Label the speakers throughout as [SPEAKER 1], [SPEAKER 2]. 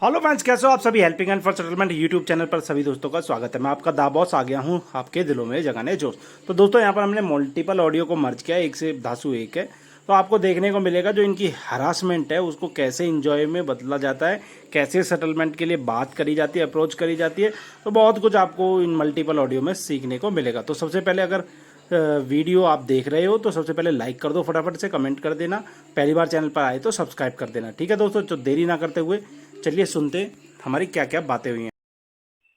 [SPEAKER 1] Hello friends, कैसे हो आप सभी। Helping and for settlement YouTube channel पर सभी दोस्तों का स्वागत है। मैं आपका दा बॉस आ गया हूँ आपके दिलों में जगाने जोश। तो दोस्तों यहाँ पर हमने मल्टीपल ऑडियो को मर्ज किया है, एक से धासु एक है। तो आपको देखने को मिलेगा जो इनकी हरासमेंट है उसको कैसे इंजॉय में बदला जाता है, कैसे सेटलमेंट के लिए बात करी जाती है, अप्रोच करी जाती है। तो बहुत कुछ आपको इन मल्टीपल ऑडियो में सीखने को मिलेगा। तो सबसे पहले अगर वीडियो आप देख रहे हो तो सबसे पहले लाइक कर दो, फटाफट से कमेंट कर देना, पहली बार चैनल पर आए तो सब्सक्राइब कर देना। ठीक है दोस्तों, तो देरी ना करते हुए चलिए सुनते हमारी क्या क्या बातें हुई हैं।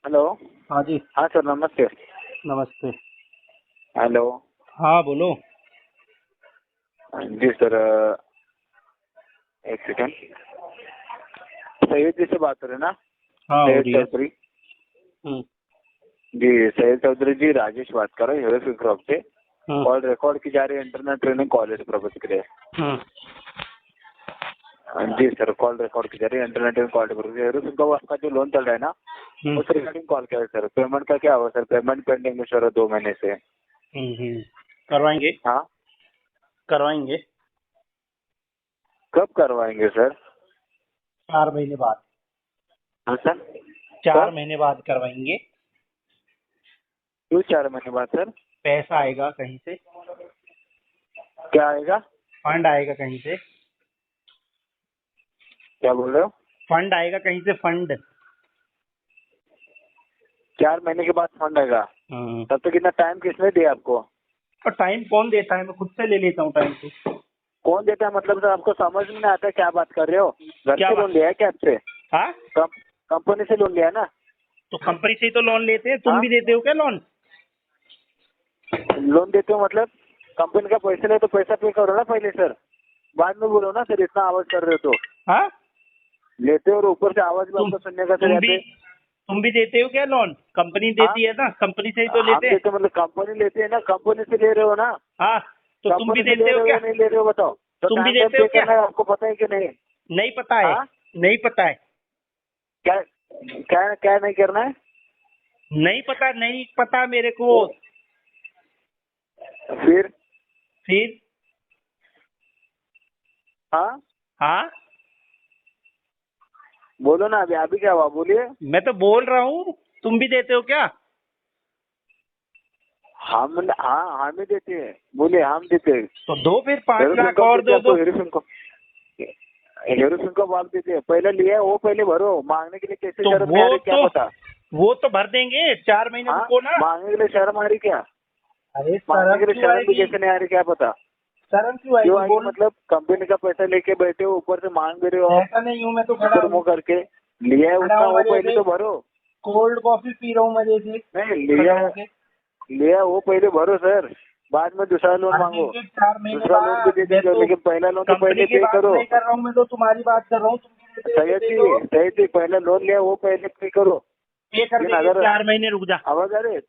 [SPEAKER 2] हेलो।
[SPEAKER 1] हाँ जी।
[SPEAKER 2] हाँ सर, नमस्ते।
[SPEAKER 1] नमस्ते।
[SPEAKER 2] हेलो।
[SPEAKER 1] हाँ बोलो।
[SPEAKER 2] जी सर, एक सेकंड। सैयद जी से बात कर रहे हैं ना?
[SPEAKER 1] हाँ हो
[SPEAKER 2] सैयद
[SPEAKER 1] रही है।
[SPEAKER 2] चौधरी।
[SPEAKER 1] हम्म,
[SPEAKER 2] जी सैयद चौधरी जी, राजेश बात कर रहे हैं हीरो क्रॉप से।
[SPEAKER 1] हम्म,
[SPEAKER 2] कॉल रिकॉर्ड की जा रही है इंटरनेट ट्रेनिंग कॉलेज प्रबंध के लिए।
[SPEAKER 1] हम्म,
[SPEAKER 2] जी सर, कॉल रिकॉर्ड की जा रही है इंटरनेट ट्रेनिंग कॉलेज प्रबंध हीरो क्रॉप। आपका जो लोन चल रहा है ना,
[SPEAKER 1] हम्म,
[SPEAKER 2] उस रिगार्डिंग कॉल किया है सर। पेमेंट का क्या हुआ सर? पेमेंट पेंडिंग में सर 2 महीने से।
[SPEAKER 1] करवाएंगे।
[SPEAKER 2] हाँ,
[SPEAKER 1] करवाएंगे
[SPEAKER 2] कब करवाएंगे सर?
[SPEAKER 1] 4 महीने बाद।
[SPEAKER 2] हाँ सर।
[SPEAKER 1] चार
[SPEAKER 2] कब?
[SPEAKER 1] महीने बाद करवाएंगे।
[SPEAKER 2] क्यों 4 महीने बाद सर?
[SPEAKER 1] पैसा आएगा कहीं से,
[SPEAKER 2] क्या आएगा?
[SPEAKER 1] फंड आएगा कहीं से।
[SPEAKER 2] क्या बोल रहे हो?
[SPEAKER 1] फंड आएगा कहीं से, फंड।
[SPEAKER 2] 4 महीने के बाद फंड आएगा? तब तक कितना टाइम किसने दिया आपको?
[SPEAKER 1] और टाइम कौन देता है, मैं खुद से ले लेता हूँ टाइम तो।
[SPEAKER 2] कौन देता है मतलब सर? आपको समझ में नहीं आता है क्या बात कर रहे हो? घर
[SPEAKER 1] क्या
[SPEAKER 2] से
[SPEAKER 1] बात।
[SPEAKER 2] लोन लिया है क्या आपसे?
[SPEAKER 1] हाँ,
[SPEAKER 2] कंपनी से लोन लिया है ना?
[SPEAKER 1] तो कंपनी से ही तो लोन लेते हैं, तुम
[SPEAKER 2] हाँ,
[SPEAKER 1] भी देते हो क्या लोन?
[SPEAKER 2] लोन देते हो मतलब कंपनी का पैसे ले तो पैसा पे करो ना पहले सर। बाद में बोलो ना सर, इतना आवाज कर रहे हो तो।
[SPEAKER 1] हाँ,
[SPEAKER 2] लेते हो और ऊपर से आवाज भी
[SPEAKER 1] तुम
[SPEAKER 2] आपको सुनने का सर
[SPEAKER 1] तुम
[SPEAKER 2] यहाँ
[SPEAKER 1] भी
[SPEAKER 2] पे।
[SPEAKER 1] तुम भी देते हो क्या लोन? कंपनी
[SPEAKER 2] हाँ,
[SPEAKER 1] देती है ना, कंपनी से ही तो
[SPEAKER 2] हम
[SPEAKER 1] लेते हैं।
[SPEAKER 2] देते मतलब कंपनी लेते है ना, कंपनी से ले रहे हो ना?
[SPEAKER 1] हाँ, तो तुम भी
[SPEAKER 2] कंपनी से ले
[SPEAKER 1] देते हो
[SPEAKER 2] रहे हो
[SPEAKER 1] क्या?
[SPEAKER 2] या नहीं ले रहे हो बताओ? तो
[SPEAKER 1] तुम भी
[SPEAKER 2] टाइम टाइम
[SPEAKER 1] देते हो
[SPEAKER 2] पे
[SPEAKER 1] क्या?
[SPEAKER 2] करना है, आपको पता है कि नहीं?
[SPEAKER 1] नहीं पता है।
[SPEAKER 2] हाँ,
[SPEAKER 1] नहीं पता है।
[SPEAKER 2] क्या क्या क्या नहीं करना है?
[SPEAKER 1] नहीं पता, नहीं पता मेरे को।
[SPEAKER 2] फिर?
[SPEAKER 1] फिर?
[SPEAKER 2] हाँ,
[SPEAKER 1] हाँ,
[SPEAKER 2] बोलो ना। अभी अभी क्या हुआ, बोलिए।
[SPEAKER 1] मैं तो बोल रहा हूँ, तुम भी देते हो क्या?
[SPEAKER 2] हाँ, हम ही देते हैं। बोलिए, हम देते हैं।
[SPEAKER 1] तो दो, फिर 5 लाख
[SPEAKER 2] को
[SPEAKER 1] और
[SPEAKER 2] देते हैं
[SPEAKER 1] दो
[SPEAKER 2] आपको।
[SPEAKER 1] दो।
[SPEAKER 2] हीरो सिंह को आप देते हैं। पहले लिया है वो पहले भरो। मांगने के लिए कैसे
[SPEAKER 1] तो
[SPEAKER 2] शर्म नहीं आ
[SPEAKER 1] वो
[SPEAKER 2] रही क्या
[SPEAKER 1] तो
[SPEAKER 2] पता?
[SPEAKER 1] वो तो भर देंगे, 4 महीने
[SPEAKER 2] हाँ,
[SPEAKER 1] रुको ना।
[SPEAKER 2] मांगने के लिए शर्म आ रही क्या?
[SPEAKER 1] अरे
[SPEAKER 2] मांगने
[SPEAKER 1] शर्म
[SPEAKER 2] के लिए
[SPEAKER 1] क्यों
[SPEAKER 2] शर्म भी
[SPEAKER 1] आएगी?
[SPEAKER 2] कैसे नहीं आ रही क्या पता?
[SPEAKER 1] शर्म क्यों
[SPEAKER 2] क्यों
[SPEAKER 1] आएगी
[SPEAKER 2] आएगी
[SPEAKER 1] बोल।
[SPEAKER 2] मतलब? कंपनी का पैसा लेके बैठे हो, ऊपर से मांग भी रहे हो आप।
[SPEAKER 1] ऐसा नहीं हूँ, मैं तो खड़ा
[SPEAKER 2] ऊपर
[SPEAKER 1] हूँ।
[SPEAKER 2] मुंह करके लिया है
[SPEAKER 1] खड़ा
[SPEAKER 2] उतना,
[SPEAKER 1] हूँ
[SPEAKER 2] वो
[SPEAKER 1] मजे
[SPEAKER 2] पहले
[SPEAKER 1] से,
[SPEAKER 2] तो भरो।
[SPEAKER 1] कोल्ड कॉफी पी रहा हूँ मजे से,
[SPEAKER 2] नहीं
[SPEAKER 1] खड़ा
[SPEAKER 2] लिया,
[SPEAKER 1] होके।
[SPEAKER 2] लिया वो पहले भरो सर। बाद में दूसरा लोन
[SPEAKER 1] भर
[SPEAKER 2] मांगो।
[SPEAKER 1] देंगे 4 महीने
[SPEAKER 2] दूसरा लोन भी
[SPEAKER 1] बाद।
[SPEAKER 2] दे
[SPEAKER 1] मैं
[SPEAKER 2] दीजिए,
[SPEAKER 1] तो
[SPEAKER 2] लेकिन पहला लोन तो
[SPEAKER 1] कंपनी
[SPEAKER 2] पहले
[SPEAKER 1] की
[SPEAKER 2] पे
[SPEAKER 1] बात
[SPEAKER 2] करो।
[SPEAKER 1] नहीं कर रहा हूँ, मैं तो तुम्हारी बात कर रहा हूँ। तुम भी देते हो तो दे दो।
[SPEAKER 2] सैयद जी, पहले लोन लिया वो पहले पे करो।
[SPEAKER 1] पे कर
[SPEAKER 2] लेकिन
[SPEAKER 1] देंगे,
[SPEAKER 2] अगर
[SPEAKER 1] 4 महीने रुक जा।
[SPEAKER 2] आवाज आ रही है?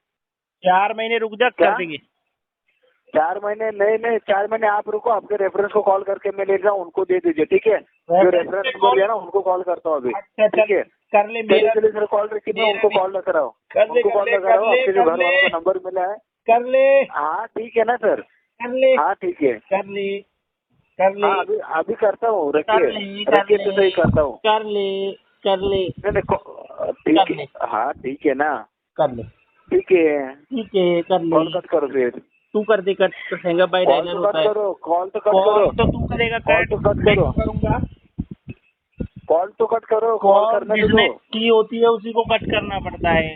[SPEAKER 1] 4 महीने रुक जा,
[SPEAKER 2] क्या?
[SPEAKER 1] कर देंगे।
[SPEAKER 2] 4 महीने नहीं नहीं, 4 महीने आप रुको। आपके रेफरेंस को कॉल करके मैं ले जाऊँ, उनको दे दीजिए। ठीक है, जो
[SPEAKER 1] रेफरेंस
[SPEAKER 2] रेफरेंस
[SPEAKER 1] पे
[SPEAKER 2] नंबर
[SPEAKER 1] कॉल।
[SPEAKER 2] दिया ना उनको कॉल करता हूँ अभी।
[SPEAKER 1] अच्छा
[SPEAKER 2] ठीक
[SPEAKER 1] चल,
[SPEAKER 2] है,
[SPEAKER 1] कर ले
[SPEAKER 2] चलिए
[SPEAKER 1] मेरा।
[SPEAKER 2] चलिए सर, कॉल रखिए। मैं
[SPEAKER 1] मेरा
[SPEAKER 2] उनको
[SPEAKER 1] भी
[SPEAKER 2] कॉल लगा रहा हूँ।
[SPEAKER 1] कर ले,
[SPEAKER 2] उनको
[SPEAKER 1] कर
[SPEAKER 2] कॉल
[SPEAKER 1] ले,
[SPEAKER 2] लगा
[SPEAKER 1] कर
[SPEAKER 2] रहा हूँ।
[SPEAKER 1] ले,
[SPEAKER 2] आपके जो
[SPEAKER 1] कर
[SPEAKER 2] घर
[SPEAKER 1] ले,
[SPEAKER 2] वालों का नंबर मिला है।
[SPEAKER 1] कर ले,
[SPEAKER 2] हाँ ठीक है ना सर?
[SPEAKER 1] कर ले,
[SPEAKER 2] हाँ ठीक है।
[SPEAKER 1] कर ले, कर ले,
[SPEAKER 2] हाँ, अभी अभी करता हूँ।
[SPEAKER 1] कर
[SPEAKER 2] रखिए,
[SPEAKER 1] ले, कर
[SPEAKER 2] रखिए तो
[SPEAKER 1] ले,
[SPEAKER 2] सही करता हूँ।
[SPEAKER 1] कर ले, कर ले,
[SPEAKER 2] नहीं नहीं,
[SPEAKER 1] कर
[SPEAKER 2] ठीक
[SPEAKER 1] ले,
[SPEAKER 2] है। हाँ ठीक है ना?
[SPEAKER 1] कर ले।
[SPEAKER 2] ठीक है,
[SPEAKER 1] ठीक है, कर ले।
[SPEAKER 2] कॉल कट करो फिर।
[SPEAKER 1] तू कर दे कट, तो हैंगा बाय
[SPEAKER 2] कॉल
[SPEAKER 1] डायलर
[SPEAKER 2] तो कट
[SPEAKER 1] होता है।
[SPEAKER 2] करो, कॉल तो कट
[SPEAKER 1] कॉल
[SPEAKER 2] करो।
[SPEAKER 1] तो तू करेगा
[SPEAKER 2] कॉल
[SPEAKER 1] कट,
[SPEAKER 2] तो कट
[SPEAKER 1] मैं
[SPEAKER 2] करो।
[SPEAKER 1] क्यों करूंगा?
[SPEAKER 2] कॉल तो कट करो, कॉल
[SPEAKER 1] कॉल
[SPEAKER 2] करने तो दो।
[SPEAKER 1] जिसने की होती है उसी को कट करना पड़ता है।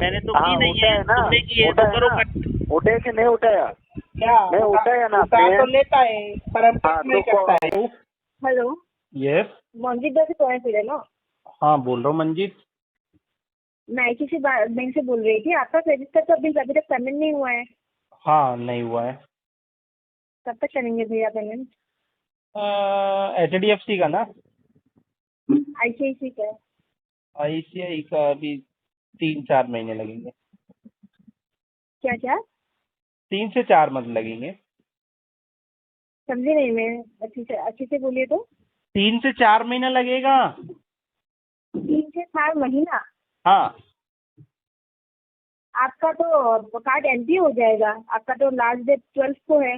[SPEAKER 1] मैंने तो की
[SPEAKER 2] हाँ
[SPEAKER 1] नहीं
[SPEAKER 2] उठा
[SPEAKER 1] है,
[SPEAKER 2] है ना?
[SPEAKER 1] तुमने की है तो
[SPEAKER 2] उठा है
[SPEAKER 1] करो
[SPEAKER 2] ना?
[SPEAKER 1] कट।
[SPEAKER 2] उठाया कि नहीं उठाया?
[SPEAKER 1] क्या?
[SPEAKER 2] नहीं उठाया ना
[SPEAKER 1] उतार
[SPEAKER 2] आपने?
[SPEAKER 1] तो लेता है, पर हम
[SPEAKER 2] हाँ
[SPEAKER 1] कट
[SPEAKER 2] तो
[SPEAKER 1] नहीं करता है।
[SPEAKER 3] हेलो।
[SPEAKER 1] यस।
[SPEAKER 3] मंजीत दा से कौन फिर है ना?
[SPEAKER 1] हाँ बोल रहा हूँ मंजीत।
[SPEAKER 3] मैं किसी बैंक से बोल रही थी। आपका क्रेडिट कार्ड का बिल अभी तक पेमेंट नहीं हुआ है।
[SPEAKER 1] हाँ नहीं हुआ है।
[SPEAKER 3] कब तक करेंगे भैया पेमेंट?
[SPEAKER 1] HDFC का ना?
[SPEAKER 3] आईसीआईसी का?
[SPEAKER 1] ICI का अभी 3-4 महीने लगेंगे।
[SPEAKER 3] क्या क्या?
[SPEAKER 1] 3 से 4 मंथ लगेंगे।
[SPEAKER 3] समझी नहीं मैं। अच्छे से बोलिए तो।
[SPEAKER 1] 3 से 4 महीना लगेगा।
[SPEAKER 3] 3 से 4 महीना?
[SPEAKER 1] हाँ।
[SPEAKER 3] आपका तो कार्ड एमपी हो जाएगा। आपका तो लास्ट डेट 12 को है।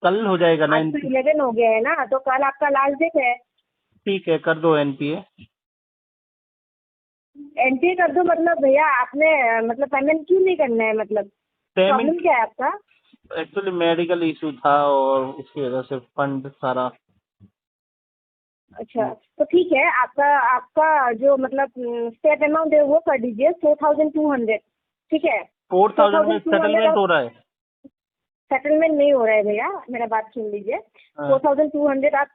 [SPEAKER 1] कल हो जाएगा ना?
[SPEAKER 3] आज तो 11 हो गया है ना, तो कल आपका लास्ट डेट है।
[SPEAKER 1] ठीक है, कर दो एनपीए।
[SPEAKER 3] एनपीए कर दो मतलब भैया आपने मतलब पेमेंट क्यों नहीं करना है, मतलब प्रॉब्लम
[SPEAKER 1] पेमेंट
[SPEAKER 3] क्या है आपका?
[SPEAKER 1] एक्चुअली मेडिकल इशू था और उसकी वजह से फंड सारा।
[SPEAKER 3] अच्छा तो ठीक है, आपका आपका जो मतलब स्टेप अमाउंट है वो कर दीजिए 4200, ठीक है?
[SPEAKER 1] 4000 में
[SPEAKER 3] 4200
[SPEAKER 1] सेटलमेंट हो रहा है।
[SPEAKER 3] सेटलमेंट नहीं हो रहा है भैया, मेरा बात सुन लीजिए।
[SPEAKER 1] हाँ।
[SPEAKER 3] 4200 आप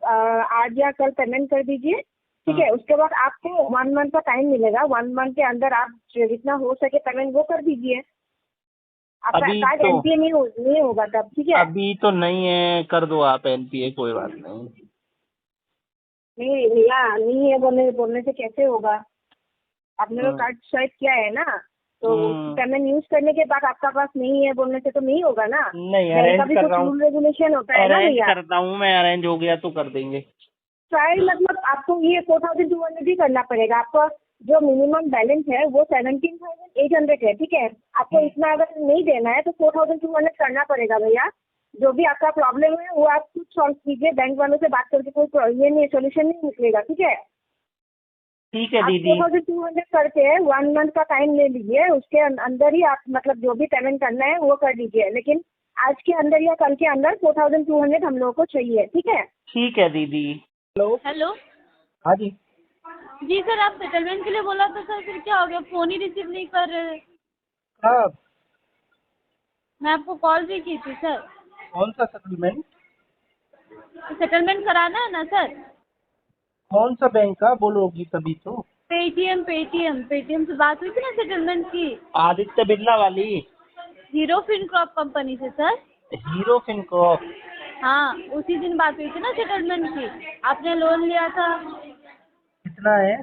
[SPEAKER 3] आज या कल पेमेंट कर दीजिए, ठीक है? उसके बाद आपको 1 मंथ का टाइम मिलेगा, 1 मंथ के अंदर आप जितना हो सके पेमेंट वो कर दीजिए। आपका
[SPEAKER 1] अभी
[SPEAKER 3] कार्ड
[SPEAKER 1] तो
[SPEAKER 3] एनपीए नहीं होगा तब, ठीक है?
[SPEAKER 1] अभी तो नहीं है, कर दो आप एनपीए, कोई बात नहीं।
[SPEAKER 3] नहीं भैया, नहीं है बोलने से कैसे होगा? आपने तो कार्ड स्वाइप किया है ना, तो पेमेंट यूज करने के बाद आपका पास नहीं है बोलने से तो नहीं होगा ना।
[SPEAKER 1] नहीं,
[SPEAKER 3] बैंक का
[SPEAKER 1] अरेंज
[SPEAKER 3] भी
[SPEAKER 1] कर
[SPEAKER 3] कुछ
[SPEAKER 1] रहा हूँ।
[SPEAKER 3] रूल रेगुलेशन होता है ना
[SPEAKER 1] अरेंज
[SPEAKER 3] भैया।
[SPEAKER 1] करता हूँ मैं, अरेंज हो गया तो कर देंगे।
[SPEAKER 3] ट्रायल मतलब आपको ये 4200 ही करना पड़ेगा। आपका जो मिनिमम बैलेंस है वो 17,800 है, ठीक है? आपको इतना अगर नहीं देना है तो 4200 करना पड़ेगा भैया। जो भी आपका प्रॉब्लम है वो आप खुद सॉल्व कीजिए, बैंक वालों से बात करके कोई ये नहीं सोल्यूशन नहीं निकलेगा, ठीक है?
[SPEAKER 1] ठीक है
[SPEAKER 3] आप
[SPEAKER 1] दीदी।
[SPEAKER 3] 4200 करके 1 मंथ का टाइम ले लीजिए, उसके अंदर ही आप मतलब जो भी पेमेंट करना है वो कर दीजिए, लेकिन आज के अंदर या कल के अंदर 4200 हम लोगों को चाहिए, ठीक है?
[SPEAKER 1] ठीक है दीदी। हेलो।
[SPEAKER 4] हेलो।
[SPEAKER 1] हाँ जी।
[SPEAKER 4] जी सर, आप सेटलमेंट के लिए बोला था सर, फिर क्या हो गया? फ़ोन ही रिसीव नहीं कर रहे।
[SPEAKER 1] कब?
[SPEAKER 4] मैं आपको कॉल भी की थी सर।
[SPEAKER 1] कौन सा सेटलमेंट?
[SPEAKER 4] सेटलमेंट कराना है ना सर?
[SPEAKER 1] कौन सा बैंक का बोलोगी तभी तो।
[SPEAKER 4] पेटीएम से बात हुई थी ना सेटलमेंट की।
[SPEAKER 1] आदित्य बिरला वाली।
[SPEAKER 4] हीरो फिनकॉर्प कंपनी से सर।
[SPEAKER 1] Hero Fincorp.
[SPEAKER 4] हाँ, उसी दिन बात हुई थी ना सेटलमेंट की। आपने लोन लिया था।
[SPEAKER 1] कितना है?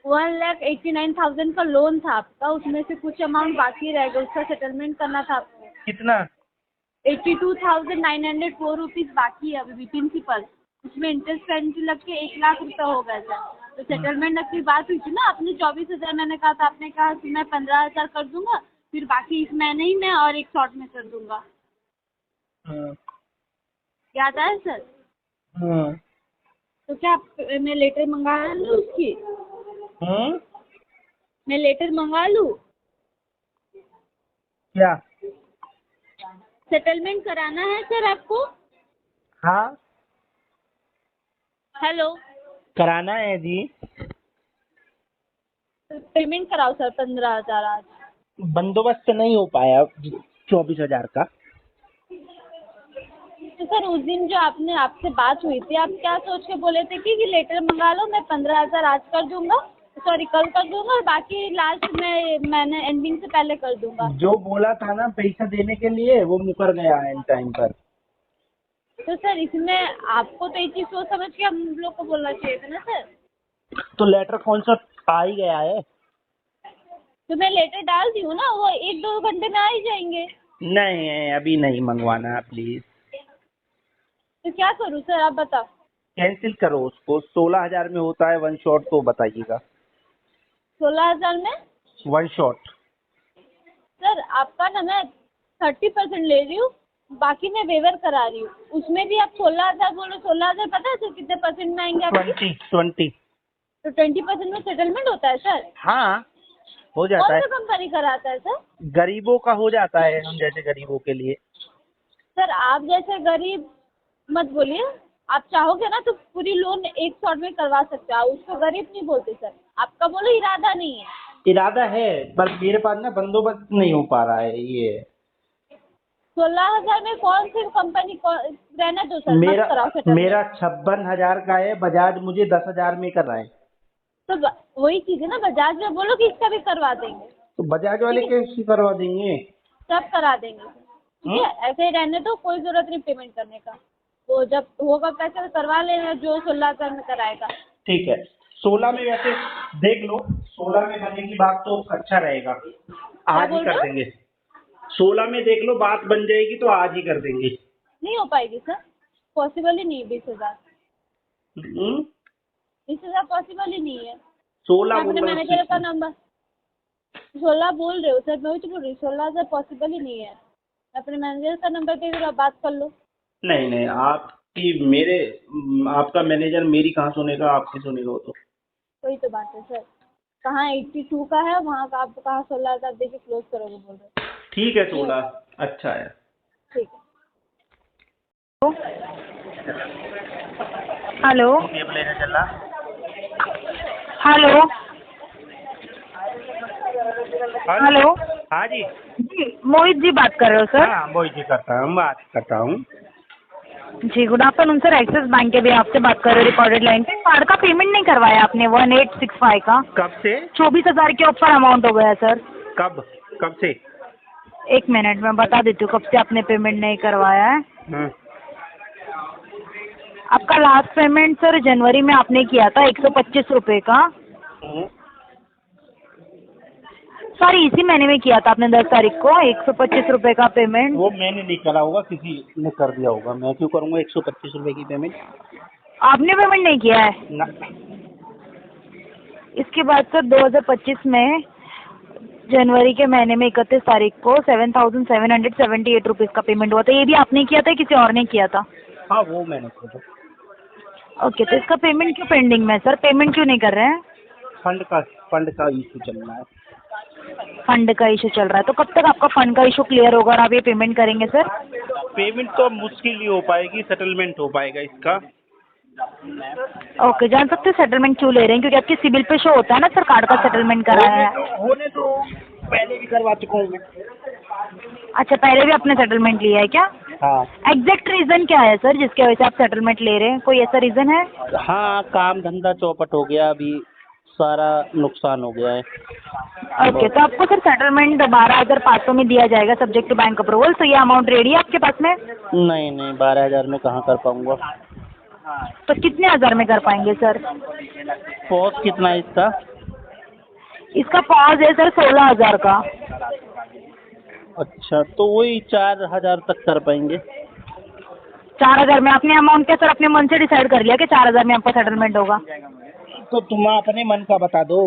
[SPEAKER 4] 1,89,000 का लोन था आपका, उसमें से कुछ अमाउंट बाकी रह गया, उसका सेटलमेंट करना था आपको।
[SPEAKER 1] कितना?
[SPEAKER 4] 82,904 रुपीज़ बाकी है अभी भी प्रिंसिपल। उसमें इंटरेस्ट पेनल्टी लग के 1,00,000 रुपये हो गए सर। तो सेटलमेंट की बात हुई थी ना, आपने 24,000 मैंने कहा था, आपने कहा कि मैं 15,000 कर दूंगा, फिर बाकी इस महीने ही में और एक शॉर्ट में कर दूंगा।
[SPEAKER 1] हाँ।
[SPEAKER 4] याद आया सर?
[SPEAKER 1] हाँ।
[SPEAKER 4] तो क्या मैं लेटर मंगा लूँ उसकी?
[SPEAKER 1] हम्म।
[SPEAKER 4] मैं लेटर मंगा लूँ?
[SPEAKER 1] क्या?
[SPEAKER 4] सेटलमेंट कराना है सर आपको?
[SPEAKER 1] हाँ,
[SPEAKER 4] हेलो।
[SPEAKER 1] कराना है जी।
[SPEAKER 4] पेमेंट कराओ सर 15,000 आज।
[SPEAKER 1] बंदोबस्त नहीं हो पाया 24,000 का।
[SPEAKER 4] तो सर उस दिन जो आपने आपसे बात हुई थी, आप क्या सोच के बोले थे कि लेटर मंगा लो, मैं 15,000 आज कर दूंगा, सॉरी कल कर दूंगा, और बाकी लास्ट में मैंने एंडिंग से पहले कर दूंगा।
[SPEAKER 1] जो बोला था ना पैसा देने के लिए वो मुकर गया एंड टाइम पर।
[SPEAKER 4] तो सर इसमें आपको तो एक चीज सोच समझ के हम लोग को बोलना चाहिए था ना सर।
[SPEAKER 1] तो लेटर कौन सा आ ही गया है।
[SPEAKER 4] तो मैं लेटर डाल दी हूँ ना, वो 1-2 घंटे में आ ही जाएंगे।
[SPEAKER 1] नहीं, अभी नहीं मंगवाना प्लीज।
[SPEAKER 4] तो क्या करूँ सर, आप बताओ।
[SPEAKER 1] कैंसिल करो उसको। 16,000 में होता है वन शॉट तो बताइएगा।
[SPEAKER 4] 16,000 में?
[SPEAKER 1] One shot.
[SPEAKER 4] सर आपका ना मैं 30% ले रही हूँ, बाकी मैं वेवर करा रही हूँ। उसमें भी आप 16,000 बोलो, 16,000 पता है सर कितने परसेंट में आएंगे आपके?
[SPEAKER 1] 20।
[SPEAKER 4] तो 20% में सेटलमेंट होता है सर?
[SPEAKER 1] हाँ, हो जाता
[SPEAKER 4] कौन
[SPEAKER 1] है।
[SPEAKER 4] सा कंपनी कराता है सर?
[SPEAKER 1] गरीबों का हो जाता है, हम जैसे गरीबों के लिए।
[SPEAKER 4] सर आप जैसे गरीब मत बोलिए, आप चाहोगे ना तो पूरी लोन एक शॉट में करवा सकते हो, उसको गरीब नहीं बोलते सर। आपका बोलो इरादा नहीं है।
[SPEAKER 1] इरादा है पर मेरे पास ना बंदोबस्त नहीं हो पा रहा है ये।
[SPEAKER 4] 16,000 में कौन सी कंपनी रहने दो सर, मत कराओ
[SPEAKER 1] मेरा
[SPEAKER 4] सेटलमेंट।
[SPEAKER 1] मेरा 56,000 का है, बजाज मुझे 10,000 में कर रहा है।
[SPEAKER 4] तो वही चीज़ है ना, बजाज में बोलो कि इसका भी करवा देंगे।
[SPEAKER 1] तो बजाज वाले
[SPEAKER 4] ठीक है,
[SPEAKER 1] कैसे करवा देंगे।
[SPEAKER 4] सब करा देंगे। ठीक है, ऐसे ही रहने दो, कोई जरूरत नहीं पेमेंट करने का। तो जब होगा पैसा करवा लेना, जो 16,000 में कराएगा।
[SPEAKER 1] ठीक है, 16 में वैसे देख लो, 16 में बनने की बात तो अच्छा रहेगा, आज ही
[SPEAKER 4] बोल रहे
[SPEAKER 1] कर
[SPEAKER 4] हो?
[SPEAKER 1] देंगे। 16 में देख लो, बात बन जाएगी तो आज ही कर देंगे।
[SPEAKER 4] नहीं हो पाएगी सर, पॉसिबल ही नहीं है 20,000। 20,000 पॉसिबल ही नहीं है।
[SPEAKER 1] 16
[SPEAKER 4] मैं अपने
[SPEAKER 1] बोल रहा
[SPEAKER 4] मैनेजर का
[SPEAKER 1] हूँ।
[SPEAKER 4] नंबर 16 बोल रहे हो सर, मैं वही तो बोल रही हूँ, 16,000 पॉसिबल ही नहीं है। अपने मैनेजर का नंबर दे दो, आप बात कर लो।
[SPEAKER 1] नहीं, आप कि मेरे आपका मैनेजर मेरी कहाँ सुनेगा, आपकी सुनेगा वो तो।
[SPEAKER 4] वही तो बात है सर, कहाँ 82 का है, वहाँ का आप कहाँ 16 का देखिए क्लोज करोगे बोल रहे हो।
[SPEAKER 1] ठीक है 16 अच्छा है।
[SPEAKER 4] ठीक है।
[SPEAKER 3] हेलो
[SPEAKER 1] ये प्लेन चल रहा।
[SPEAKER 3] हेलो हेलो
[SPEAKER 1] हाँ जी।
[SPEAKER 3] जी, मोहित जी बात कर रहे हो सर?
[SPEAKER 1] हाँ वही जी करता हूँ, बात करता हूँ।
[SPEAKER 3] जी good afternoon sir, Axis bank के भी आपसे बात कर रहे हो रिकॉर्डेड लाइन पे। कार्ड का पेमेंट नहीं करवाया आपने 1865 का,
[SPEAKER 1] कब से?
[SPEAKER 3] 24,000 के ऊपर अमाउंट हो गया सर।
[SPEAKER 1] कब कब से?
[SPEAKER 3] एक मिनट में बता देती हूँ कब से आपने पेमेंट नहीं करवाया है।
[SPEAKER 1] हाँ।
[SPEAKER 3] आपका लास्ट पेमेंट सर जनवरी में आपने किया था 125 रुपये का। सॉरी, इसी महीने में किया था आपने 10 तारीख को 125 रुपये का पेमेंट।
[SPEAKER 1] वो मैंने नहीं करा होगा, किसी ने कर दिया होगा, मैं क्यों करूँगा 125 रुपए की पेमेंट?
[SPEAKER 3] आपने पेमेंट नहीं किया है?
[SPEAKER 1] ना।
[SPEAKER 3] इसके बाद सर 2025 में जनवरी के महीने में 31 तारीख को 7,778 रुपीज़ का पेमेंट हुआ था। ये भी आपने किया था, किसी और ने किया था?
[SPEAKER 1] हाँ वो मैंने करा।
[SPEAKER 3] ओके, तो इसका पेमेंट क्यों पेंडिंग में है सर? पेमेंट क्यों नहीं कर रहे हैं?
[SPEAKER 1] फंड का इशू चल रहा है।
[SPEAKER 3] फंड का इशू चल रहा है, तो कब तक आपका फंड का इशू क्लियर होगा और आप ये पेमेंट करेंगे सर?
[SPEAKER 1] पेमेंट तो मुश्किल ही हो पाएगी, सेटलमेंट हो पाएगा इसका।
[SPEAKER 3] ओके, जान सकते हैं सेटलमेंट क्यों ले रहे हैं? क्योंकि आपके सिबिल पे शो होता है ना सर, कार्ड का सेटलमेंट कराया है।
[SPEAKER 1] होने तो पहले भी करवा चुका हूँ मैं।
[SPEAKER 3] अच्छा, पहले भी आपने सेटलमेंट लिया है क्या?
[SPEAKER 1] हाँ।
[SPEAKER 3] एग्जैक्ट रीजन क्या है सर जिसके वजह से आप सेटलमेंट ले रहे हैं? कोई ऐसा रीजन है?
[SPEAKER 1] हाँ काम धंधा चौपट हो गया, अभी सारा नुकसान हो गया है।
[SPEAKER 3] ओके, तो आपको सर सेटलमेंट 12,500 में दिया जाएगा सब्जेक्ट टू बैंक अप्रूवल। तो ये अमाउंट रेडी है आपके पास में?
[SPEAKER 1] नहीं 12,000 में कहाँ कर पाऊंगा।
[SPEAKER 3] तो कितने हज़ार में कर पाएंगे सर?
[SPEAKER 1] पॉज कितना है इसका?
[SPEAKER 3] इसका पॉज है सर 16,000 का।
[SPEAKER 1] अच्छा तो वही 4,000 तक कर पाएंगे।
[SPEAKER 3] 4,000 में आपने अमाउंट क्या सर अपने मन से डिसाइड कर लिया कि 4,000 में आपका सेटलमेंट होगा?
[SPEAKER 1] तो तुम अपने मन का बता दो।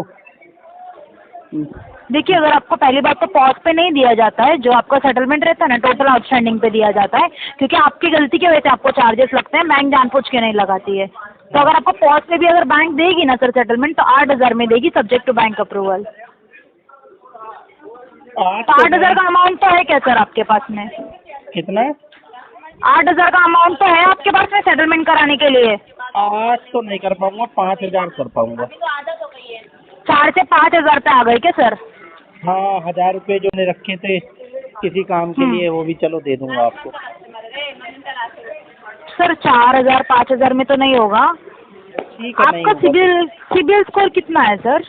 [SPEAKER 3] देखिए, अगर आपको पहली बात तो पॉज पे नहीं दिया जाता है, जो आपका सेटलमेंट रहता है ना टोटल आउटस्टैंडिंग पे दिया जाता है, क्योंकि आपकी गलती की वजह से आपको चार्जेस लगते हैं, बैंक जानबूझ के नहीं लगाती है। तो अगर आपको पॉज पे भी अगर बैंक देगी ना सर सेटलमेंट, तो 8,000 में देगी सब्जेक्ट टू बैंक अप्रूवल। तो 8,000 का अमाउंट तो है क्या सर आपके पास में?
[SPEAKER 1] कितना?
[SPEAKER 3] 8,000 का अमाउंट तो है आपके पास में सेटलमेंट कराने के लिए?
[SPEAKER 1] 8 तो नहीं कर पाऊंगा, 5,000 कर पाऊंगा।
[SPEAKER 3] 4 से 5,000 पे आ गए क्या सर?
[SPEAKER 1] हाँ 1,000 रुपये जो ने रखे थे किसी काम के लिए, वो भी चलो दे दूंगा आपको।
[SPEAKER 3] सर 4,000 5,000 में तो नहीं होगा।
[SPEAKER 1] ठीक है, नहीं
[SPEAKER 3] आपका
[SPEAKER 1] होगा।
[SPEAKER 3] सिबिल स्कोर कितना है सर?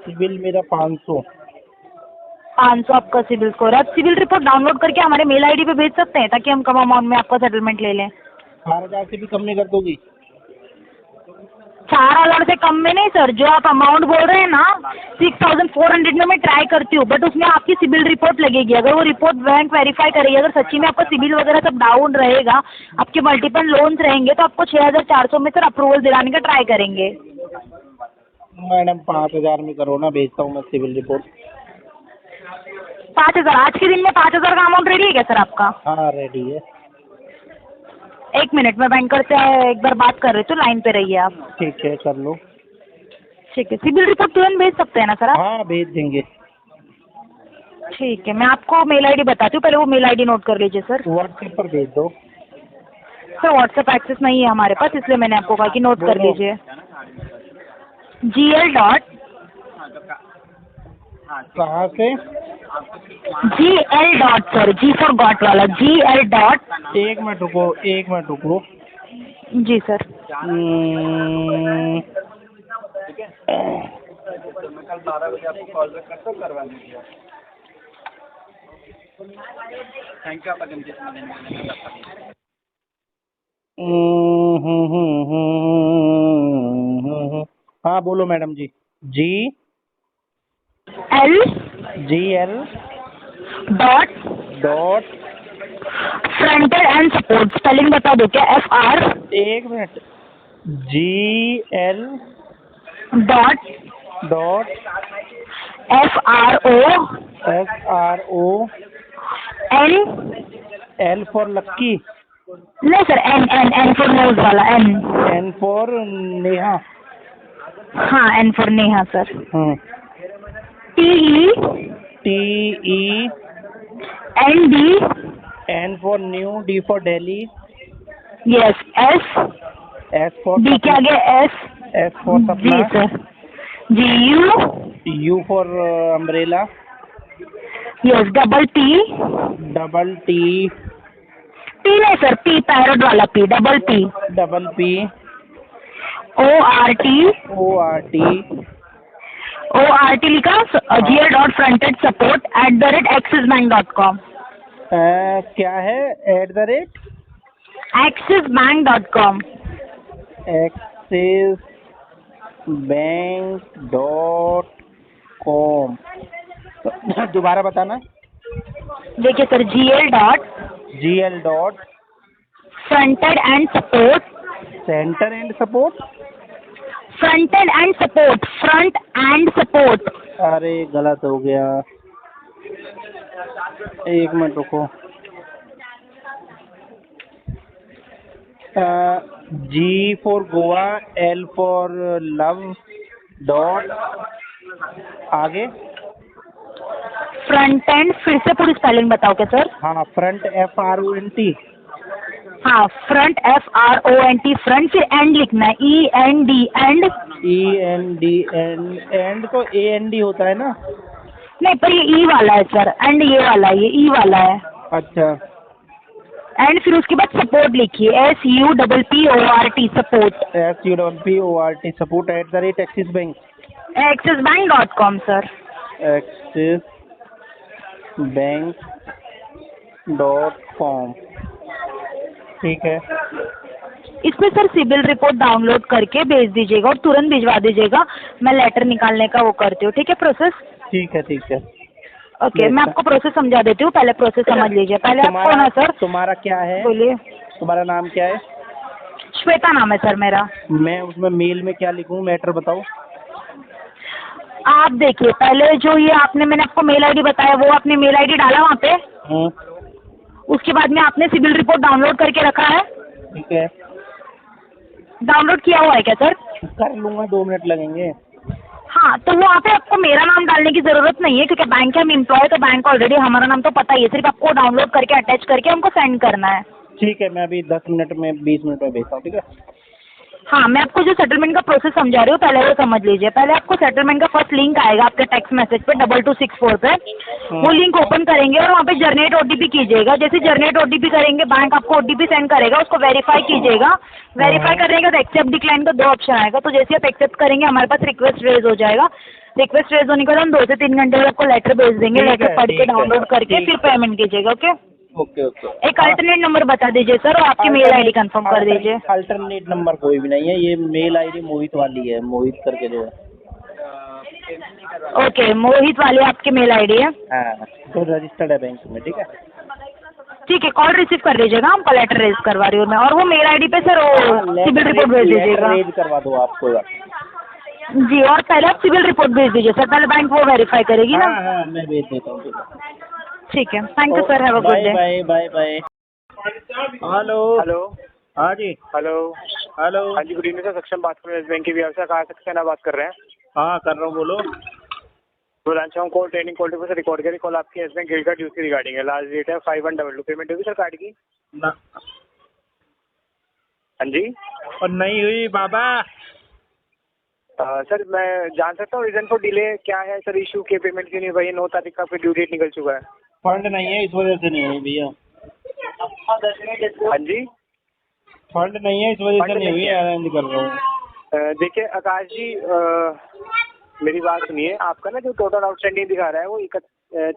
[SPEAKER 1] सिबिल मेरा 500।
[SPEAKER 3] 500 आपका सिबिल स्कोर है। आप सिबिल रिपोर्ट डाउनलोड करके हमारे मेल आईडी पे भेज सकते हैं ताकि हम कम अमाउंट में आपका सेटलमेंट ले लें।
[SPEAKER 1] 4,000 से भी कम में कर दोगी?
[SPEAKER 3] 4,000 से कम में नहीं सर, जो आप अमाउंट बोल रहे हैं ना 6,400 में मैं ट्राई करती हूँ, बट उसमें आपकी सिबिल रिपोर्ट लगेगी। अगर वो रिपोर्ट बैंक वेरीफाई करेगी, अगर सच्ची में आपका सिबिल वगैरह सब डाउन रहेगा, आपके मल्टीपल लोन्स रहेंगे, तो आपको 6,400 में सर अप्रूवल दिलाने का ट्राई करेंगे।
[SPEAKER 1] मैडम 5,000 में करो ना, भेजता हूँ मैं सिबिल रिपोर्ट।
[SPEAKER 3] 5,000 आज के दिन में 5,000 का अमाउंट रेडी है क्या सर आपका?
[SPEAKER 1] हाँ रेडी है।
[SPEAKER 3] एक मिनट में बैंकर से एक बार बात कर रही हूँ, लाइन पे रहिए आप।
[SPEAKER 1] ठीक है कर लो।
[SPEAKER 3] ठीक है, सिबिल रिपोर्ट तुरंत भेज सकते हैं ना सर आप?
[SPEAKER 1] हाँ भेज देंगे।
[SPEAKER 3] ठीक है, मैं आपको मेल आईडी बताती हूँ, पहले वो मेल आईडी नोट कर लीजिए सर।
[SPEAKER 1] व्हाट्सएप पर भेज दो।
[SPEAKER 3] सर व्हाट्सएप एक्सेस नहीं है हमारे पास, इसलिए मैंने आपको कहा कि नोट कर
[SPEAKER 1] बोलो।
[SPEAKER 3] लीजिए। GL डॉट
[SPEAKER 1] कहाँ से?
[SPEAKER 3] GL dot sir, G for got वाला, GL डॉट।
[SPEAKER 1] एक मिनट रुको।
[SPEAKER 3] जी सर।
[SPEAKER 2] मैं कल 12 बजे आपको कॉल बैक करता हूँ, करवा लीजिए। थैंक यू आपका कंसेशन देने के लिए।
[SPEAKER 1] हाँ बोलो मैडम जी। GL
[SPEAKER 3] dot
[SPEAKER 1] dot
[SPEAKER 3] fronted end support, spelling बता दो क्या? FR
[SPEAKER 1] एक minute. GL
[SPEAKER 3] dot
[SPEAKER 1] dot
[SPEAKER 3] FRO
[SPEAKER 1] SRO
[SPEAKER 3] N
[SPEAKER 1] L for lucky
[SPEAKER 3] नहीं सर, एन फॉर न्यूज वाला, एन।
[SPEAKER 1] N for Neha.
[SPEAKER 3] हाँ, N for Neha sir.
[SPEAKER 1] Hmm.
[SPEAKER 3] TE
[SPEAKER 1] TE
[SPEAKER 3] ND
[SPEAKER 1] N for new, D for Delhi,
[SPEAKER 3] yes, S
[SPEAKER 1] S for
[SPEAKER 3] D के आगे S।
[SPEAKER 1] S for
[SPEAKER 3] जी
[SPEAKER 1] Sapna,
[SPEAKER 3] sir. जी,
[SPEAKER 1] U for umbrella,
[SPEAKER 3] yes, double T
[SPEAKER 1] double T,
[SPEAKER 3] T नहीं sir, P parrot वाला P, double P
[SPEAKER 1] double P,
[SPEAKER 3] ORT ORT लिखा, gl.fronted support@axisbank.com।
[SPEAKER 1] क्या है @
[SPEAKER 3] axisbank.com।
[SPEAKER 1] axisbank.com। दोबारा बताना।
[SPEAKER 3] देखिए sir,
[SPEAKER 1] GL dot
[SPEAKER 3] fronted and support,
[SPEAKER 1] centre and support.
[SPEAKER 3] Front end support.
[SPEAKER 1] अरे गलत हो गया, एक मिनट रुको। G for Goa, L for love, dot, आगे।
[SPEAKER 3] फ्रंट एंड, फिर से पूरी स्पेलिंग बताओ क्या सर?
[SPEAKER 1] हाँ, फ्रंट FRONT,
[SPEAKER 3] हाँ, फ्रंट FRONT, फ्रंट, फिर एंड लिखना है, END एंड।
[SPEAKER 1] END एंड तो AND होता है ना।
[SPEAKER 3] नहीं, पर ये ई वाला है सर, एंड ये वाला है, ये ई वाला है।
[SPEAKER 1] अच्छा,
[SPEAKER 3] एंड फिर उसके बाद सपोर्ट लिखिए, SUPPORT support.
[SPEAKER 1] SUPPORT support @axisbank।
[SPEAKER 3] axisbank.com sir.
[SPEAKER 1] axisbank.com। ठीक है।
[SPEAKER 3] इसमें सर सिबिल रिपोर्ट डाउनलोड करके भेज दीजिएगा और तुरंत भिजवा दीजिएगा। मैं लेटर निकालने का वो करती हूँ, ठीक है प्रोसेस?
[SPEAKER 1] ठीक है, ठीक है।
[SPEAKER 3] ओके, मैं आपको प्रोसेस समझा देती हूँ, पहले प्रोसेस समझ लीजिए। पहले आप कौन है सर?
[SPEAKER 1] तुम्हारा क्या है?
[SPEAKER 3] बोलिए।
[SPEAKER 1] तुम्हारा नाम क्या है?
[SPEAKER 3] श्वेता नाम है सर मेरा।
[SPEAKER 1] मैं उसमें मेल में क्या लिखूं, मैटर बताओ।
[SPEAKER 3] आप देखिए, पहले जो ये मैंने आपको मेल आईडी बताया, वो आपने मेल आईडी डाला वहाँ पे। उसके बाद में आपने सिबिल रिपोर्ट डाउनलोड करके रखा है।
[SPEAKER 1] ठीक है।
[SPEAKER 3] डाउनलोड किया हुआ है क्या सर?
[SPEAKER 1] कर लूंगा, 2 मिनट लगेंगे।
[SPEAKER 3] हाँ, तो वहाँ पे आपको मेरा नाम डालने की जरूरत नहीं है, क्योंकि बैंक के हम एम्प्लॉय, तो बैंक ऑलरेडी हमारा नाम तो पता ही है। सिर्फ आपको डाउनलोड करके अटैच करके हमको सेंड करना है।
[SPEAKER 1] ठीक है, मैं अभी 10 मिनट में 20 मिनट में भेजता हूँ, ठीक है।
[SPEAKER 3] हाँ, मैं आपको जो सेटलमेंट का प्रोसेस समझा रही हूँ, पहले वो समझ लीजिए। पहले आपको सेटलमेंट का फर्स्ट लिंक आएगा आपके टेक्स्ट मैसेज पे 2264 पे। वो लिंक ओपन करेंगे और वहाँ पे जनरेट OTP कीजिएगा। जैसे जनरेट OTP करेंगे, बैंक आपको OTP सेंड करेगा, उसको वेरीफाई कीजिएगा। वेरीफाई करने के बाद एक्सेप्ट डिक्लाइन का 2 ऑप्शन आएगा। तो जैसे आप एक्सेप्ट करेंगे, हमारे पास रिक्वेस्ट रेज हो जाएगा। रिक्वेस्ट रेज होने के बाद हम 2 से 3 घंटे में आपको लेटर भेज देंगे। लेटर पढ़ के डाउनलोड करके फिर पेमेंट कीजिएगा। Okay,
[SPEAKER 1] okay okay.
[SPEAKER 3] एक अल्टरनेट नंबर बता दीजिए सर, और आपकी मेल आईडी कंफर्म कर दीजिए।
[SPEAKER 1] अल्टरनेट नंबर कोई भी नहीं है, ये मेल आईडी मोहित वाली है, मोहित करके जो है।
[SPEAKER 3] ओके, मोहित वाली आपकी मेल आईडी है।
[SPEAKER 1] हाँ, तो रजिस्टर्ड है बैंक में, ठीक है।
[SPEAKER 3] ठीक है, कॉल रिसीव कर लीजिएगा, हम लेटर रेज करवा रही हूँ मैं। और वो मेल आईडी पे सर वो सिबिल रिपोर्ट भेज दीजिएगा।
[SPEAKER 1] रेज करवा दो आपको।
[SPEAKER 3] जी, और पहले आप सिबिल रिपोर्ट भेज दीजिए सर, पहले बैंक वो वेरीफाई करेगी ना।
[SPEAKER 1] हाँ, मैं भेज देता हूँ।
[SPEAKER 3] ठीक है, thank you sir, have a good day.
[SPEAKER 1] Bye bye bye. Hello.
[SPEAKER 2] Hello.
[SPEAKER 1] हाँ जी।
[SPEAKER 2] हेलो।
[SPEAKER 1] हेलो।
[SPEAKER 2] हाँ जी, गुड इवनिंग सर, सक्षम बात कर रहे हैं बैंक की व्यवस्था। कहाँ से कहना बात कर रहे हैं?
[SPEAKER 1] हाँ, कर रहा हूँ, बोलो।
[SPEAKER 2] बुलानचाऊ कॉल ट्रेनिंग कॉल से रिकॉर्ड करी कॉल आपकी S bank credit card use की रिगार्डिंग है। लास्ट डेट है 5122। पेमेंट होगी सर कार्ड की?
[SPEAKER 1] ना।
[SPEAKER 2] हाँ जी।
[SPEAKER 1] और नहीं हुई बाबा।
[SPEAKER 2] सर, मैं जान सकता हूँ रीजन फॉर डिले क्या है सर? इशू के पेमेंट क्यों नहीं हुई? 9 तारीख का फिर ड्यू डेट निकल चुका है।
[SPEAKER 1] फंड नहीं है, इस वजह से नहीं हुई भैया।
[SPEAKER 2] हाँ जी।
[SPEAKER 1] फंड नहीं है, इस वजह से नहीं हुई, अरेंज कर रहा हूँ।
[SPEAKER 2] देखिए आकाश जी, मेरी बात सुनिए। आपका ना जो टोटल आउटस्टैंडिंग दिखा रहा है वो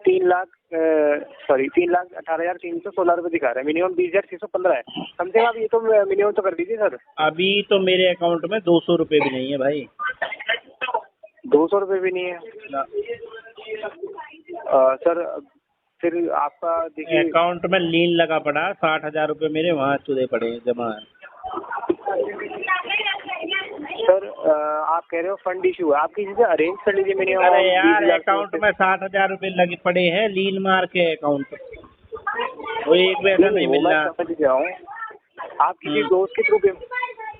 [SPEAKER 2] 3,18,316 रुपये दिखा रहा है। मिनिमम 20,615 है। कम से कम आप ये तो मिनिमम तो कर दीजिए सर।
[SPEAKER 1] अभी तो मेरे अकाउंट में 200 रुपये भी नहीं है भाई।
[SPEAKER 2] 200 रुपये भी नहीं है सर? फिर आपका देखिए
[SPEAKER 1] अकाउंट में लीन लगा पड़ा, 60,000 रुपये मेरे वहाँ चुदे पड़े हैं, जमा है।
[SPEAKER 2] सर, आप कह रहे हो फंड इशू है, आप किसी से अरेंज कर लीजिए मिनिमम।
[SPEAKER 1] अरे यार, अकाउंट में 60,000 रुपये लगे पड़े हैं, लीन मार के अकाउंट। वो एक पैसा नहीं मिल रहा।
[SPEAKER 2] समझ गया हूँ, आप किसी दोस्त के थ्रू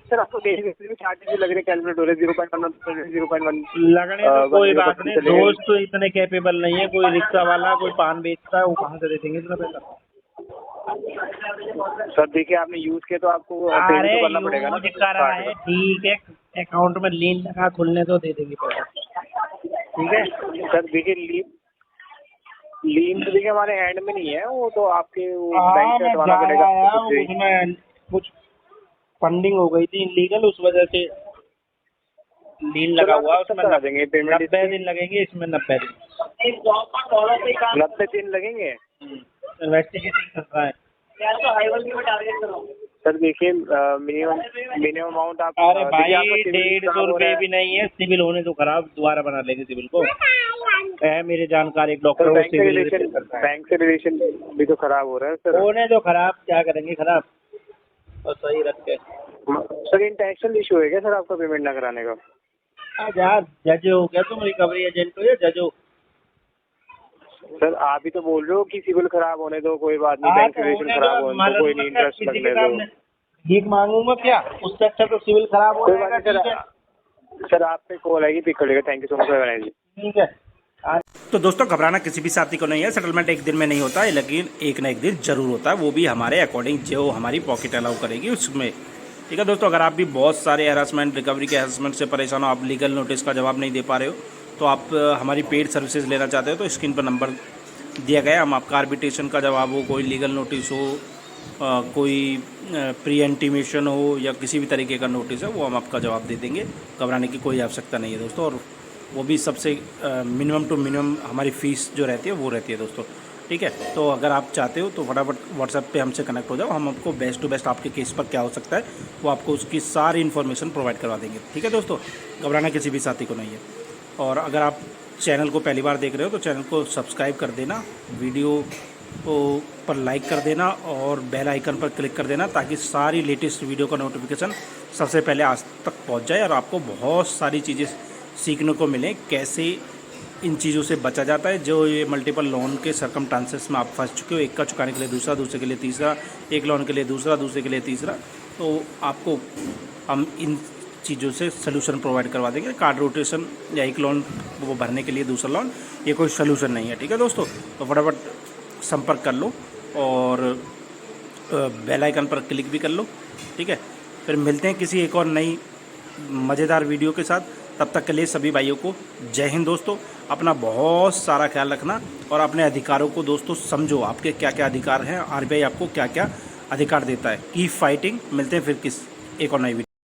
[SPEAKER 2] सर आपको डेली चार्जेस लग रहे कैलकुलेट हो रहे 0.1
[SPEAKER 1] लगने तो कोई बात नहीं, दोस्त तो इतने कैपेबल नहीं है। कोई रिक्शा वाला, कोई पान बेचता है, वो कहाँ से दे देंगे इतना पैसा?
[SPEAKER 2] सर देखिए आपने यूज किया तो आपको पेमेंट तो करना पड़ेगा ना।
[SPEAKER 1] दिखा रहा है, ठीक है, अकाउंट में लीन लगा, खुलने तो दे देंगे पैसा, ठीक है।
[SPEAKER 2] सर देखिए लीन तो देखिए हमारे हैंड में नहीं है, वो तो आपके बैंक से हटवाना पड़ेगा।
[SPEAKER 1] उसमें कुछ फंडिंग हो गई थी इनलीगल, उस वजह से लीन लगा हुआ। उसमें
[SPEAKER 2] करा देंगे पेमेंट।
[SPEAKER 1] 90 दिन लगेंगे, इसमें 90 दिन
[SPEAKER 2] 90 दिन लगेंगे।
[SPEAKER 1] इन्वेस्टिगेशन चल रहा है।
[SPEAKER 2] सर देखिए मिनिमम अमाउंट आप
[SPEAKER 1] अरे भाई 150 रुपये भी नहीं है, सिविल होने तो खराब, दोबारा बना लेंगे सिविल को। है मेरे जानकार एक डॉक्टर,
[SPEAKER 2] बैंक से रिलेशन भी तो खराब हो रहा है सर।
[SPEAKER 1] होने तो खराब, क्या करेंगे खराब, और सही रख के।
[SPEAKER 2] सर इंटेंशनल इशू है क्या सर आपका पेमेंट ना कराने का?
[SPEAKER 1] यार जज हो क्या तुम रिकवरी एजेंट हो या जज हो?
[SPEAKER 2] सर आप ही तो बोल रहे हो कि सिविल खराब होने दो, कोई बात नहीं, बैंक रिलेशन खराब होने दो, कोई नहीं, इंटरेस्ट लगने दो।
[SPEAKER 1] भीख मांगूंगा क्या? उससे अच्छा तो सिविल खराब हो जाएगा।
[SPEAKER 2] सर आप पे कॉल आएगी, पिक कर लेगा। Thank you so much.
[SPEAKER 1] ठीक है। तो दोस्तों घबराना किसी भी साथी को नहीं है, सेटलमेंट एक दिन में नहीं होता है, लेकिन एक ना एक दिन जरूर होता है, वो भी हमारे अकॉर्डिंग जो हमारी पॉकेट अलाउ करेगी उसमें। ठीक है दोस्तों, अगर आप भी बहुत सारे हैरेसमेंट, रिकवरी के हैरेसमेंट से परेशान हो, आप लीगल नोटिस का जवाब नहीं दे पा रहे हो, तो आप हमारी पेड सर्विसेज लेना चाहते हो तो स्क्रीन पर नंबर दिया गया है। हम आपका आर्बिट्रेशन का जवाब हो, कोई लीगल नोटिस हो, कोई प्री इंटीमेशन हो या किसी भी तरीके का नोटिस है, वो हम आपका जवाब दे देंगे। घबराने की कोई आवश्यकता नहीं है दोस्तों, और वो भी सबसे मिनिमम टू मिनिमम हमारी फ़ीस जो रहती है वो रहती है दोस्तों। ठीक है, तो अगर आप चाहते हो तो फटाफट व्हाट्सएप पे हमसे कनेक्ट हो जाओ, हम आपको बेस्ट टू बेस्ट आपके केस पर क्या हो सकता है वो आपको उसकी सारी इन्फॉर्मेशन प्रोवाइड करवा देंगे। ठीक है दोस्तों, घबराना किसी भी साथी को नहीं है। और अगर आप चैनल को पहली बार देख रहे हो तो चैनल को सब्सक्राइब कर देना, वीडियो को पर लाइक कर देना और बेल आइकन पर क्लिक कर देना, ताकि सारी लेटेस्ट वीडियो का नोटिफिकेशन सबसे पहले आज तक पहुंच जाए और आपको बहुत सारी चीज़ें सीखने को मिले, कैसे इन चीज़ों से बचा जाता है। जो ये मल्टीपल लोन के सरकमस्टांसेस में आप फंस चुके हो, एक का चुकाने के लिए दूसरा, दूसरे के लिए तीसरा, एक लोन के लिए दूसरा, दूसरे के लिए तीसरा, तो आपको हम इन चीज़ों से सोल्यूशन प्रोवाइड करवा देंगे। कार्ड रोटेशन या एक लोन वो भरने के लिए दूसरा लोन, ये कोई सोल्यूशन नहीं है। ठीक है दोस्तों, तो फटाफट संपर्क कर लो और बेल आइकन पर क्लिक भी कर लो। ठीक है, फिर मिलते हैं किसी एक और नई मज़ेदार वीडियो के साथ। तब तक के लिए सभी भाइयों को जय हिंद दोस्तों। अपना बहुत सारा ख्याल रखना और अपने अधिकारों को दोस्तों समझो, आपके क्या क्या अधिकार हैं, आरबीआई आपको क्या क्या अधिकार देता है। Keep fighting. मिलते हैं फिर एक और नई वीडियो।